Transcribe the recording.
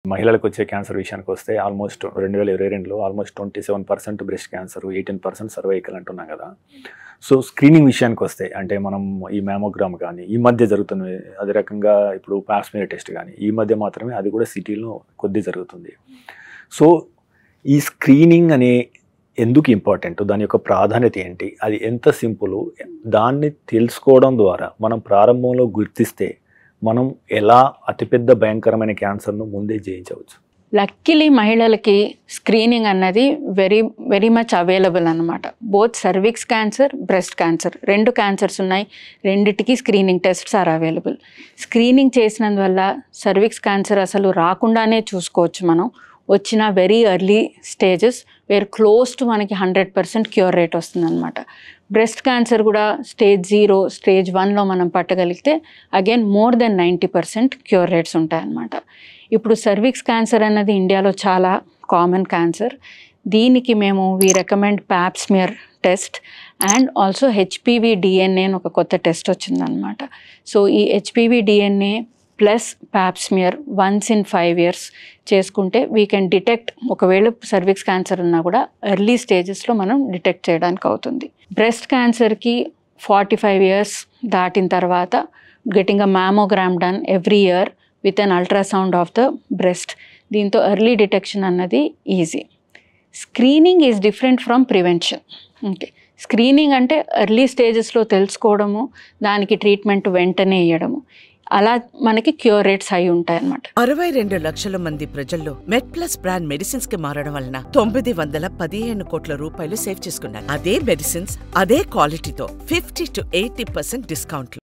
మహిళలకు వచ్చే క్యాన్సర్ విషయానికి వస్తే ఆల్మోస్ట్ 2022లో ఆల్మోస్ట్ 27% బ్రెస్ట్ క్యాన్సర్, 18% సర్వైకల్ అంటున్నాం కదా. సో స్క్రీనింగ్ విషయానికి వస్తే అంటే మనం ఈ మ్యామోగ్రామ్ కానీ ఈ మధ్య జరుగుతున్నవి, అదే రకంగా ఇప్పుడు పాప్స్మియర్ టెస్ట్ కానీ ఈ మధ్య మాత్రమే, అది కూడా సిటీలో కొద్ది జరుగుతుంది. సో ఈ స్క్రీనింగ్ అనే ఎందుకు ఇంపార్టెంట్, దాని యొక్క ప్రాధాన్యత ఏంటి, అది ఎంత సింపుల్, దాన్ని తెలుసుకోవడం ద్వారా మనం ప్రారంభంలో గుర్తిస్తే మనం ఎలా అతిపెద్ద భయంకరమైన క్యాన్సర్ను ముందే జయించవచ్చు. లక్కీలీ మహిళలకి స్క్రీనింగ్ అన్నది వెరీ మచ్ అవైలబుల్ అనమాట. Both cervix cancer, breast cancer, 2 cancers ఉన్నాయి. రెండిటికి screening tests are available. Screening చేసినందువల్ల సర్విక్స్ క్యాన్సర్ అసలు రాకుండానే చూసుకోవచ్చు మనం. వచ్చిన very early stages where close to మనకి 100% క్యూర్ రేట్ వస్తుందన్నమాట. బ్రెస్ట్ క్యాన్సర్ కూడా స్టేజ్ 0, స్టేజ్ 1లో మనం పట్టగలిగితే again more than 90% cure rates ఉంటాయన్నమాట. ఇప్పుడు సర్విక్స్ క్యాన్సర్ అన్నది ఇండియాలో చాలా కామన్ క్యాన్సర్. దీనికి మేము recommend Pap smear test and also HPV DNA అని ఒక కొత్త టెస్ట్ వచ్చిందనమాట. సో ఈ HPV DNA plus Pap smear once in 5 years చేసుకుంటే వీ కెన్ డిటెక్ట్, ఒకవేళ సర్విక్స్ క్యాన్సర్ ఉన్నా కూడా ఎర్లీ స్టేజెస్లో మనం డిటెక్ట్ చేయడానికి అవుతుంది. బ్రెస్ట్ క్యాన్సర్కి 45 years దాటిన తర్వాత getting a mammogram done every year with an ultrasound of the breast. దీంతో ఎర్లీ డిటెక్షన్ అన్నది easy. Screening is different from prevention. Okay, screening అంటే ఎర్లీ స్టేజెస్లో తెలుసుకోవడము, దానికి ట్రీట్మెంట్ వెంటనే ఇవ్వడము, అలా మనకి క్యూర్ రేట్స్ అయి ఉంటాయన్నమాట. 62 లక్షల మంది ప్రజల్లో మెడ్ప్లస్ బ్రాండ్ మెడిసిన్స్ కి మారడం వలన 915 కోట్ల రూపాయలు సేవ్ చేసుకున్నారు. అదే మెడిసిన్స్ అదే క్వాలిటీతో 50 to 80% డిస్కౌంట్లు.